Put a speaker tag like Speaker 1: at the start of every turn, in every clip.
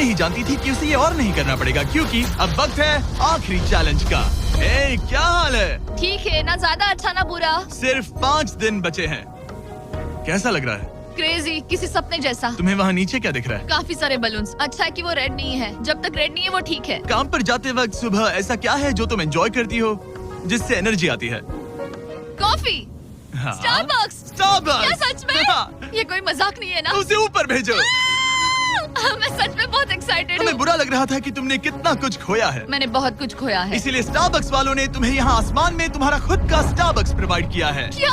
Speaker 1: इतनी ही जानती थी कि उसे ये और नहीं करना पड़ेगा, क्योंकि अब वक्त है आखिरी चैलेंज का। क्या हाल है?
Speaker 2: ठीक है, ना ज्यादा अच्छा ना बुरा।
Speaker 1: सिर्फ 5 दिन बचे हैं। कैसा लग रहा है?
Speaker 2: क्रेजी, किसी सपने जैसा।
Speaker 1: तुम्हें वहाँ नीचे क्या दिख रहा है?
Speaker 2: काफी सारे बलून्स। अच्छा है कि वो रेड नहीं है। जब तक रेड नहीं है वो ठीक है।
Speaker 1: काम पर जाते वक्त सुबह ऐसा क्या है जो तुम एंजॉय करती हो, जिससे एनर्जी आती है?
Speaker 2: कॉफी।
Speaker 1: हाँ?
Speaker 2: स्टारबक्स।
Speaker 1: स्टारबक्स।
Speaker 2: क्या सच में?
Speaker 1: हाँ।
Speaker 2: ये कोई मजाक नहीं है ना?
Speaker 1: उसे ऊपर भेजो।
Speaker 2: मैं सच में बहुत एक्साइटेड
Speaker 1: हमें
Speaker 2: हूँ।
Speaker 1: बुरा लग रहा था कि तुमने कितना कुछ खोया है।
Speaker 2: मैंने बहुत कुछ खोया है।
Speaker 1: इसीलिए स्टारबक्स वालों ने तुम्हें यहाँ आसमान में तुम्हारा खुद का स्टारबक्स प्रोवाइड किया है।
Speaker 2: क्या?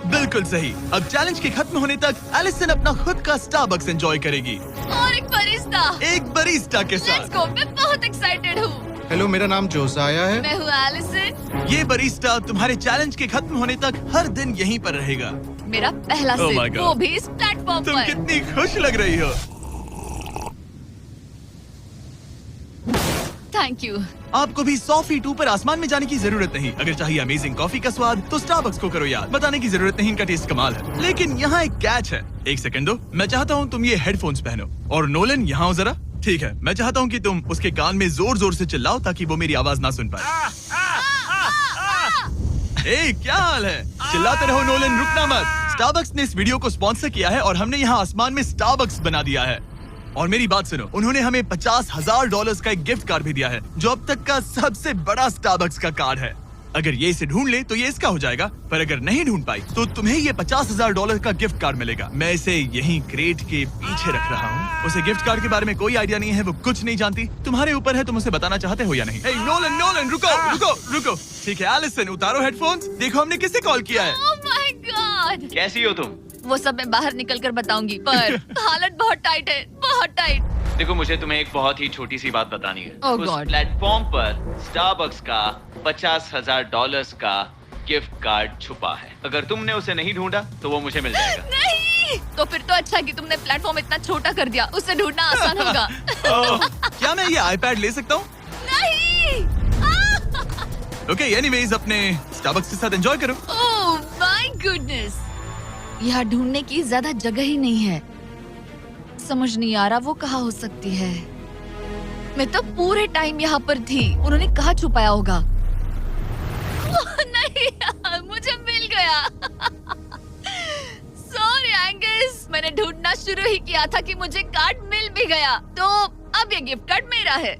Speaker 1: बिल्कुल सही। अब चैलेंज के खत्म होने तक एलिसन अपना खुद का स्टारबक्स एंजॉय करेगी।
Speaker 2: और एक बरिस्ता।
Speaker 1: एक बरिस्टा के
Speaker 2: लेट्स
Speaker 1: साथ।
Speaker 2: गो। मैं बहुत एक्साइटेड हूँ।
Speaker 3: हेलो, मेरा नाम जोसाया है।
Speaker 2: मैं हूँ एलिसन।
Speaker 1: ये बरिस्टा तुम्हारे चैलेंज के खत्म होने तक हर दिन यहीं पर रहेगा।
Speaker 2: मेरा पहला
Speaker 1: Oh my
Speaker 2: सिप,
Speaker 1: God.
Speaker 2: वो भी इस प्लेटफॉर्म
Speaker 1: तुम
Speaker 2: पर।
Speaker 1: कितनी खुश लग रही हो।
Speaker 2: Thank you.
Speaker 1: आपको भी 100 फीट ऊपर आसमान में जाने की जरूरत नहीं। अगर चाहिए अमेजिंग कॉफी का स्वाद तो स्टारबक्स को करो याद। बताने की जरूरत नहीं, इनका टेस्ट कमाल है। लेकिन यहाँ एक कैच है। एक सेकंड दो, मैं चाहता हूँ तुम ये हेडफोन्स पहनो। और नोलन यहाँ आओ जरा। ठीक है, मैं चाहता हूँ कि तुम उसके कान में जोर जोर से चिल्लाओ ताकि वो मेरी आवाज ना सुन पाए। क्या हाल है? चिल्लाते रहो नोलन, रुकना मत। स्टारबक्स ने इस वीडियो को स्पॉन्सर किया है और हमने यहाँ आसमान में स्टारबक्स बना दिया है। और मेरी बात सुनो, उन्होंने हमें $50,000 का एक गिफ्ट कार्ड भी दिया है, जो अब तक का सबसे बड़ा स्टारबक्स का कार्ड है। अगर ये इसे ढूंढ ले तो ये इसका हो जाएगा, पर अगर नहीं ढूंढ पाई तो तुम्हें ये $50,000 का गिफ्ट कार्ड मिलेगा। मैं इसे यहीं क्रेट के पीछे रख रहा हूँ। उसे गिफ्ट कार्ड के बारे में कोई आइडिया नहीं है, वो कुछ नहीं जानती। तुम्हारे ऊपर है तुम उसे बताना चाहते हो या नहीं। नोलन नोलन, रुको रुको रुको। ठीक है एलिसन, उतारो हेडफोन्स। देखो हमने किसे कॉल किया है।
Speaker 2: Oh my God.
Speaker 1: कैसी हो तुम?
Speaker 2: वो सब मैं बाहर निकल कर बताऊंगी, पर हालत बहुत टाइट है, बहुत टाइट।
Speaker 4: देखो, मुझे तुम्हें एक बहुत ही छोटी सी बात बतानी है।
Speaker 2: Oh
Speaker 4: उस
Speaker 2: God.
Speaker 4: प्लेटफॉर्म पर स्टारबक्स का $50,000 का गिफ्ट कार्ड छुपा है। अगर तुमने उसे नहीं ढूंढा तो वो मुझे मिल जाएगा।
Speaker 2: नहीं, तो फिर तो अच्छा है कि तुमने प्लेटफॉर्म इतना छोटा कर दिया, उसे ढूंढना आसान होगा।
Speaker 1: क्या मैं ये आईपैड ले सकता हूँ?
Speaker 2: नहीं।
Speaker 1: ओके, एनीवेज अपने स्टारबक्स के साथ एंजॉय करो।
Speaker 2: ओह माय गुडनेस, यहाँ ढूंढने की ज्यादा जगह ही नहीं है। समझ नहीं आ रहा वो कहाँ हो सकती है। मैं तो पूरे टाइम यहाँ पर थी, उन्होंने कहाँ छुपाया होगा। नहीं, मुझे मिल गया। सॉरी एंगस, मैंने ढूंढना शुरू ही किया था कि मुझे कार्ड मिल भी गया, तो अब ये गिफ्ट कार्ड मेरा है।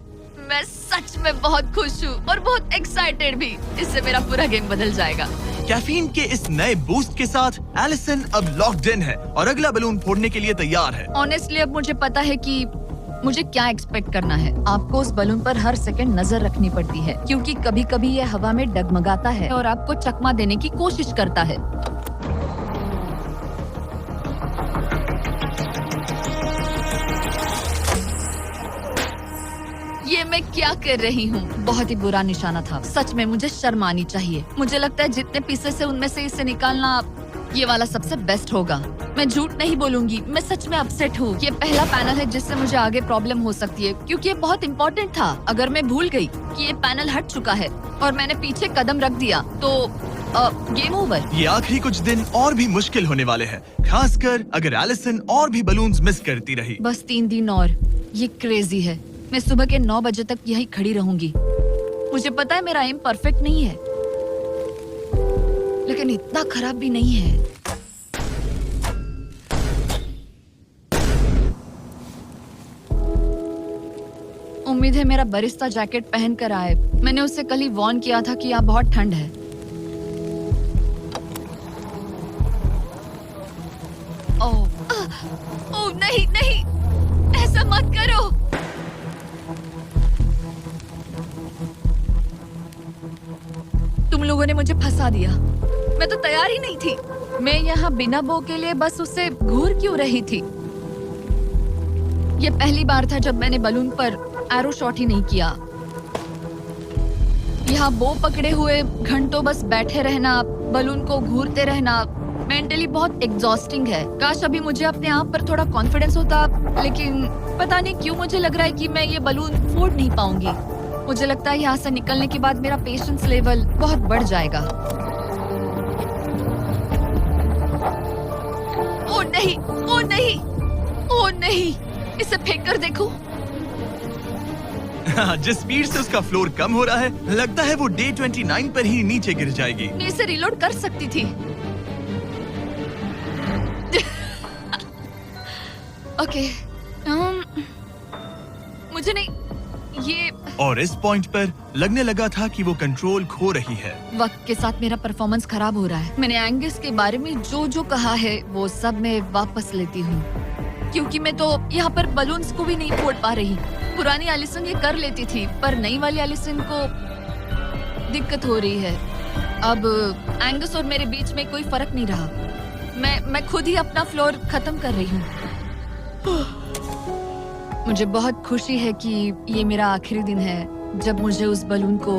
Speaker 2: मैं सच में बहुत खुश हूँ और बहुत एक्साइटेड भी। इससे मेरा पूरा गेम बदल जाएगा।
Speaker 1: कैफीन के इस नए बूस्ट के साथ एलिसन अब लॉक्ड इन है और अगला बलून फोड़ने के लिए तैयार है।
Speaker 2: ऑनेस्टली अब मुझे पता है कि मुझे क्या एक्सपेक्ट करना है। आपको उस बलून पर हर सेकंड नजर रखनी पड़ती है, क्योंकि कभी कभी ये हवा में डगमगाता है और आपको चकमा देने की कोशिश करता है। ये मैं क्या कर रही हूँ? बहुत ही बुरा निशाना था। सच में मुझे शर्म आनी चाहिए। मुझे लगता है जितने पीसेस है उनमें से इसे निकालना ये वाला सबसे बेस्ट होगा। मैं झूठ नहीं बोलूंगी, मैं सच में अपसेट हूँ। ये पहला पैनल है जिससे मुझे आगे प्रॉब्लम हो सकती है, क्योंकि ये बहुत इम्पोर्टेंट था। अगर मैं भूल गई कि ये पैनल हट चुका है और मैंने पीछे कदम रख दिया तो गेम ओवर।
Speaker 1: ये आखिरी कुछ दिन और भी मुश्किल होने वाले हैं, खासकर अगर एलिसन और भी बलून्स मिस करती रही।
Speaker 2: बस 3 दिन और। ये क्रेजी है। मैं सुबह के 9 बजे तक यहीं खड़ी रहूंगी। मुझे पता है मेरा एम परफेक्ट नहीं है, लेकिन इतना खराब भी नहीं है। उम्मीद है मेरा बरिस्ता जैकेट पहन कर आए। मैंने उससे कल ही वॉर्न किया था कि यहाँ बहुत ठंड है। ओह नहीं नहीं, ऐसा मत करो। तुम लोगों ने मुझे फंसा दिया। मैं तो तैयार ही नहीं थी। मैं यहाँ बिना बो के लिए बस उससे घूर क्यों रही थी? ये पहली बार था जब मैंने बलून पर एरो शॉट ही नहीं किया। यहाँ बो पकड़े हुए घंटों बस बैठे रहना, बलून को घूरते रहना मेंटली बहुत एग्जॉस्टिंग है। काश अभी मुझे अपने आप पर थोड़ा कॉन्फिडेंस होता, लेकिन पता नहीं क्यों मुझे लग रहा है कि मैं ये बलून फोड़ नहीं पाऊंगी। मुझे लगता है यहाँ से निकलने के बाद मेरा पेशेंस लेवल बहुत बढ़ जाएगा। ओ नहीं, ओ नहीं, ओ नहीं, इसे फेंक कर देखो।
Speaker 1: जिस स्पीड से उसका फ्लोर कम हो रहा है, लगता है वो डे 29 पर ही नीचे गिर जाएगी।
Speaker 2: मैं इसे रिलोड कर सकती थी। ओके, मुझे नहीं ये
Speaker 1: और इस पॉइंट पर लगने लगा था कि वो कंट्रोल खो रही है।
Speaker 2: वक्त के साथ मेरा परफॉर्मेंस खराब हो रहा है। मैंने एंगस के बारे में जो जो कहा है वो सब मैं वापस लेती हूँ, क्योंकि मैं तो यहाँ पर बलून्स को भी नहीं फोड़ पा रही। पुरानी एलिसन ये कर लेती थी, पर नई वाली एलिसन को दिक्कत हो रही है। अब एंगस और मेरे बीच में कोई फर्क नहीं रहा। मैं खुद ही अपना फ्लोर खत्म कर रही हूँ। मुझे बहुत खुशी है कि ये मेरा आखिरी दिन है जब मुझे उस बलून को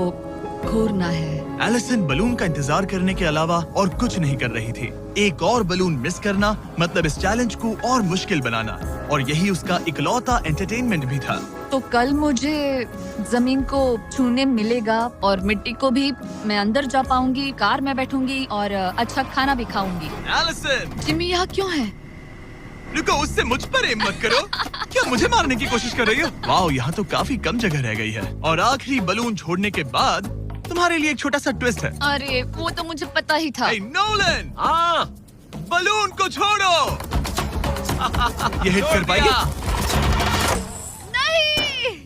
Speaker 2: खोरना है।
Speaker 1: एलिसन बलून का इंतजार करने के अलावा और कुछ नहीं कर रही थी। एक और बलून मिस करना मतलब इस चैलेंज को और मुश्किल बनाना, और यही उसका इकलौता एंटरटेनमेंट भी था।
Speaker 2: तो कल मुझे जमीन को छूने मिलेगा और मिट्टी को भी। मैं अंदर जा पाऊंगी, कार में बैठूंगी और अच्छा खाना भी खाऊंगी।
Speaker 1: एलिसन,
Speaker 2: जिमी यहाँ क्यों है?
Speaker 1: रुको, उससे मुझ पर एम मत करो। क्या मुझे मारने की कोशिश कर रही हो? वाओ, यहाँ तो काफी कम जगह रह गई है। और आखिरी बलून छोड़ने के बाद तुम्हारे लिए एक छोटा सा ट्विस्ट है।
Speaker 2: अरे वो तो मुझे पता ही था।
Speaker 1: Hey, Nolan! बलून को छोड़ो। ये हिट कर पाएगी?
Speaker 2: नहीं,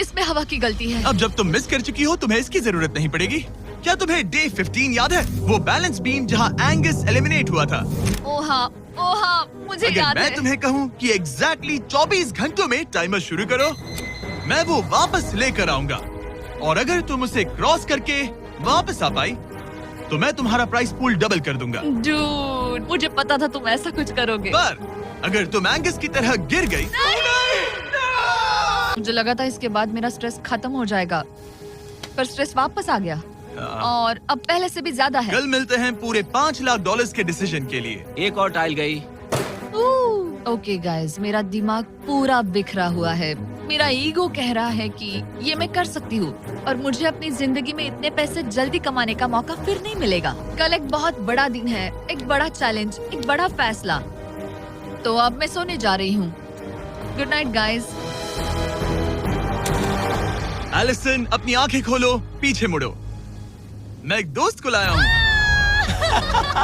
Speaker 2: इसमें हवा की गलती है।
Speaker 1: अब जब तुम मिस कर चुकी हो, तुम्हें इसकी जरूरत नहीं पड़ेगी। क्या तुम्हें डे 15 याद है? वो बैलेंस बीम जहाँ एंगस एलिमिनेट हुआ था।
Speaker 2: ओह हाँ, मुझे
Speaker 1: अगर
Speaker 2: याद
Speaker 1: मैं
Speaker 2: है।
Speaker 1: तुम्हें कहूँ कि एग्जैक्टली 24 घंटों में टाइमर शुरू करो, मैं वो वापस लेकर आऊंगा। और अगर तुम उसे क्रॉस करके वापस आ पाई, तो मैं तुम्हारा प्राइस पूल डबल कर दूंगा।
Speaker 2: डूड, मुझे पता था तुम ऐसा कुछ करोगे।
Speaker 1: पर अगर तुम एंगस की तरह गिर गई,
Speaker 2: मुझे लगा था इसके बाद मेरा स्ट्रेस खत्म हो जाएगा, पर स्ट्रेस वापस आ गया और अब पहले से भी ज्यादा है।
Speaker 1: कल मिलते हैं पूरे $5 लाख के डिसीजन के लिए।
Speaker 5: एक और टाइल गई।
Speaker 2: ओके गाइस, मेरा दिमाग पूरा बिखरा हुआ है। मेरा ईगो कह रहा है कि ये मैं कर सकती हूँ और मुझे अपनी जिंदगी में इतने पैसे जल्दी कमाने का मौका फिर नहीं मिलेगा। कल एक बहुत बड़ा दिन है, एक बड़ा चैलेंज, एक बड़ा फैसला। तो अब मैं सोने जा रही हूँ। Good night guys.
Speaker 1: एलिसन, अपनी आंखें खोलो, पीछे मुड़ो। मैं एक दोस्त को लाया हूँ।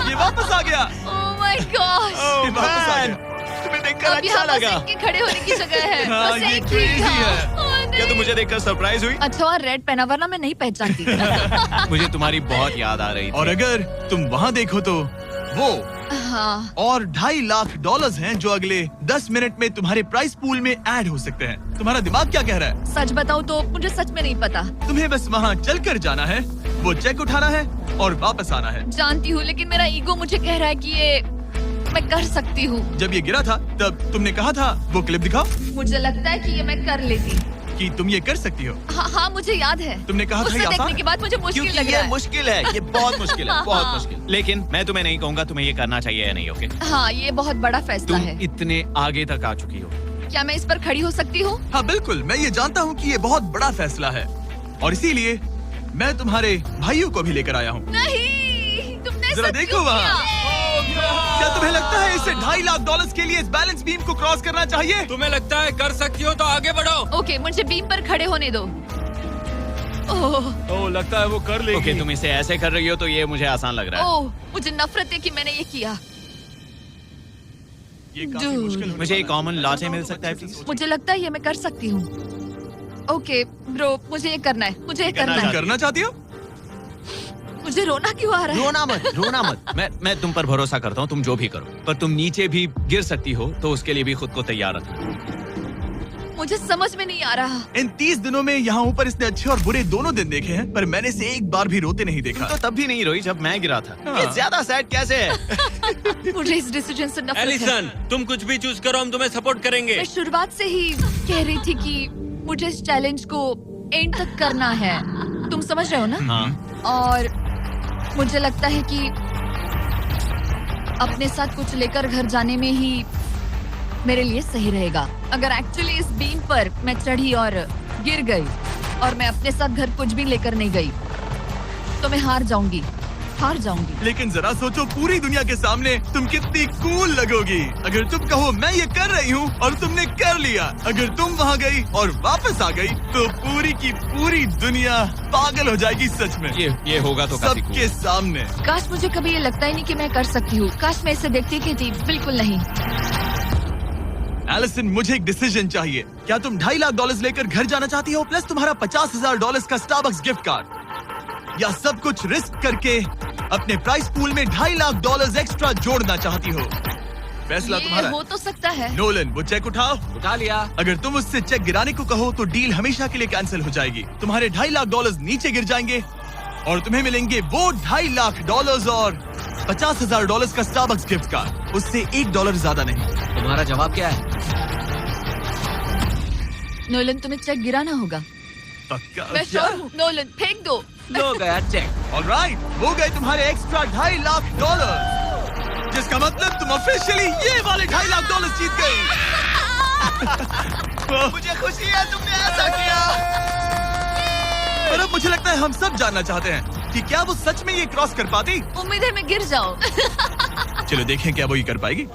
Speaker 1: ये वापस आ गया।
Speaker 2: ओह माय गॉड,
Speaker 1: ये वापस आ गया। तुम्हें देखकर
Speaker 2: अब
Speaker 1: अच्छा
Speaker 2: यहाँ बस
Speaker 1: लगा।
Speaker 2: इनके खड़े होने की जगह है।
Speaker 1: हाँ,
Speaker 2: बस
Speaker 1: ये
Speaker 2: एक ही
Speaker 1: crazy
Speaker 2: था।
Speaker 1: है।
Speaker 2: ओह, नहीं।
Speaker 5: क्या तुम मुझे देखकर सरप्राइज हुई?
Speaker 2: अच्छा, और रेड पहना, वरना मैं नहीं पहचानती।
Speaker 5: मुझे तुम्हारी बहुत याद आ रही थी।
Speaker 1: और अगर तुम वहाँ देखो तो वो
Speaker 2: हाँ,
Speaker 1: और $2.5 लाख हैं जो अगले 10 मिनट में तुम्हारे प्राइस पूल में ऐड हो सकते हैं। तुम्हारा दिमाग क्या कह रहा है?
Speaker 2: सच बताऊँ तो मुझे सच में नहीं पता।
Speaker 1: तुम्हें बस वहाँ चलकर जाना है, वो चेक उठाना है और वापस आना है।
Speaker 2: जानती हूँ, लेकिन मेरा ईगो मुझे कह रहा है कि ये मैं कर सकती हूँ।
Speaker 1: जब ये गिरा था तब तुमने कहा था, वो क्लिप दिखाओ,
Speaker 2: मुझे लगता है कि ये मैं कर लेती।
Speaker 1: कि तुम ये कर सकती हो।
Speaker 2: हाँ, मुझे याद है।
Speaker 1: तुमने कहा था
Speaker 2: उसे
Speaker 1: ये आसान
Speaker 2: देखने
Speaker 1: है।
Speaker 2: के बाद मुझे मुश्किल
Speaker 5: क्योंकि
Speaker 2: लग रहा
Speaker 5: ये
Speaker 2: है।
Speaker 5: मुश्किल है, ये बहुत मुश्किल है, बहुत मुश्किल। लेकिन मैं तुम्हें नहीं कहूँगा तुम्हें ये करना चाहिए या नहीं। ओके,
Speaker 2: हाँ, ये बहुत बड़ा फैसला
Speaker 5: तुम
Speaker 2: है।
Speaker 5: इतने आगे तक आ चुकी हो।
Speaker 2: क्या मैं इस पर खड़ी हो सकती हूँ?
Speaker 1: हाँ बिल्कुल, मैं ये जानता हूँ कि ये बहुत बड़ा फैसला है और इसीलिए मैं तुम्हारे भाइयों को भी लेकर आया हूँ।
Speaker 2: नहीं, तुमने
Speaker 1: जरा
Speaker 2: ऐसा
Speaker 1: देखो
Speaker 2: क्यों
Speaker 1: वहाँ।
Speaker 2: किया?
Speaker 1: क्या तुम्हें लगता है इसे $2.5 लाख के लिए इस बैलेंस बीम को क्रॉस करना चाहिए?
Speaker 6: तुम्हें लगता है कर सकती हो तो आगे बढ़ो।
Speaker 2: ओके, मुझे बीम पर खड़े होने दो। ओह,
Speaker 6: तो लगता है वो कर लेगी।
Speaker 5: ओके, तुम इसे ऐसे कर रही हो तो ये मुझे आसान लग रहा है।
Speaker 2: ओह, मुझे नफरत है कि मैंने ये किया।
Speaker 1: ये काफी
Speaker 2: Dude.
Speaker 1: मुश्किल होने
Speaker 5: मुझे एक
Speaker 1: वाला है।
Speaker 5: कॉमन लॉ से मिल सकता है प्लीज?
Speaker 2: मुझे लगता है ये मैं कर सकती हूँ। ओके ब्रो, मुझे ये करना है, मुझे ये करना
Speaker 1: तुम
Speaker 2: है।
Speaker 1: करना चाहती हो?
Speaker 2: मुझे रोना क्यों आ रहा है?
Speaker 5: रोना मत। मैं तुम पर भरोसा करता हूँ, तुम जो भी करो, पर तुम नीचे भी गिर सकती हो, तो उसके लिए भी खुद को तैयार रखो।
Speaker 2: मुझे समझ में नहीं आ रहा।
Speaker 1: इन 30 दिनों में यहाँ ऊपर इसने अच्छे और बुरे दोनों दिन देखे हैं, पर मैंने इसे एक बार भी रोते नहीं देखा।
Speaker 5: तो तब भी नहीं रोई जब मैं गिरा था।
Speaker 1: हाँ।
Speaker 5: ये ज्यादा सैड कैसे है?
Speaker 2: मुझे इस डिसीजन से नफरत है।
Speaker 6: एलिसन, तुम कुछ भी चूज करो, हम तुम्हें सपोर्ट करेंगे।
Speaker 2: मैं शुरुआत से ही कह रही थी कि मुझे इस चैलेंज को एंड तक करना है। तुम समझ रहे हो ना?
Speaker 5: हाँ।
Speaker 2: और मुझे लगता है कि अपने साथ कुछ लेकर घर जाने में ही मेरे लिए सही रहेगा। अगर एक्चुअली इस बीम पर मैं चढ़ी और गिर गई और मैं अपने साथ घर कुछ भी लेकर नहीं गई, तो मैं हार जाऊंगी। हार जाऊंगी।
Speaker 1: लेकिन जरा सोचो पूरी दुनिया के सामने तुम कितनी कूल लगोगी अगर तुम कहो मैं ये कर रही हूँ और तुमने कर लिया। अगर तुम वहाँ गई और वापस आ गई तो पूरी की पूरी दुनिया पागल हो जाएगी सच में।
Speaker 5: ये होगा तो काफी
Speaker 1: सबके सामने।
Speaker 2: काश मुझे कभी ये लगता ही नहीं कि मैं कर सकती हूँ। काश मैं इसे देखती कि जी बिल्कुल नहीं।
Speaker 1: एलिसन, मुझे एक डिसीजन चाहिए। क्या तुम $2.5 लाख लेकर घर जाना चाहती हो प्लस तुम्हारा $50,000 का स्टारबक्स गिफ्ट कार्ड, या सब कुछ रिस्क करके अपने प्राइस पूल में $2.5 लाख एक्स्ट्रा जोड़ना चाहती हो? फैसला
Speaker 2: ये
Speaker 1: तुम्हारा
Speaker 2: हो
Speaker 1: है।
Speaker 2: तो सकता है।
Speaker 1: नोलन, वो चेक उठाओ।
Speaker 5: उठा लिया।
Speaker 1: अगर तुम उससे चेक गिराने को कहो तो डील हमेशा के लिए कैंसिल हो जाएगी। तुम्हारे $2.5 लाख नीचे गिर जाएंगे और तुम्हें मिलेंगे वो $2.5 लाख और $50,000 का स्टारबक्स गिफ्ट कार्ड। उससे $1 ज्यादा नहीं।
Speaker 5: तुम्हारा जवाब क्या है?
Speaker 2: नोलन, तुम्हें चेक गिराना होगा।
Speaker 1: पक्का?
Speaker 2: मैं श्योर हूँ। नोलन, फेंक दो।
Speaker 5: लो गया चेक।
Speaker 1: ऑलराइट, वो गए तुम्हारे एक्स्ट्रा $2.5 लाख, जिसका मतलब तुम ऑफिशियली ये वाले $2.5 लाख जीत गई। मुझे खुशी है तुमने ऐसा किया। पर अब मुझे लगता है हम सब जानना चाहते हैं कि क्या वो सच में ये क्रॉस कर पाती।
Speaker 2: उम्मीद है मैं गिर जाऊँ।
Speaker 1: चलो देखें क्या वो ये कर पाएगी।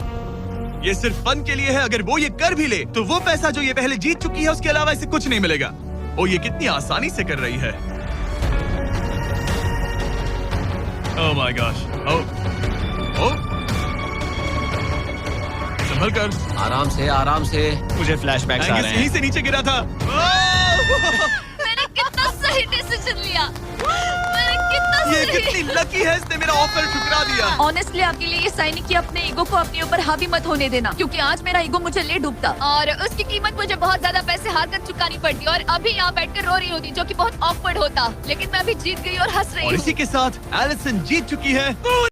Speaker 1: ये सिर्फ फन के लिए है। अगर वो ये कर भी ले तो वो पैसा जो ये पहले जीत चुकी है उसके अलावा इसे कुछ नहीं मिलेगा। ओ, ये कितनी आसानी से कर रही है। Oh my gosh. ओ संभल कर।
Speaker 5: आराम से आराम से। मुझे फ्लैशबैक्स आ रहे
Speaker 1: यहीं
Speaker 5: हैं।
Speaker 1: से नीचे गिरा था।
Speaker 2: मैंने कितना सही डिसीजन लिया। मैंने कितना
Speaker 1: ये
Speaker 2: सही।
Speaker 1: कितनी लकी है, इसने मेरा ऑफर ठुकरा दिया।
Speaker 2: ऑनेस्टली आपके लिए ये साइन है कि अपने ईगो को अपने ऊपर हावी मत होने देना, क्योंकि आज मेरा ईगो मुझे ले डूबता और उसकी कीमत मुझे बहुत ज्यादा पैसे हार कर चुकानी पड़ती और अभी यहाँ बैठकर रो रही होती, जो कि बहुत ऑकवर्ड होता। लेकिन मैं अभी जीत गई और हंस रही
Speaker 1: और
Speaker 2: हूँ।
Speaker 1: इसी के साथ एलिसन जीत चुकी है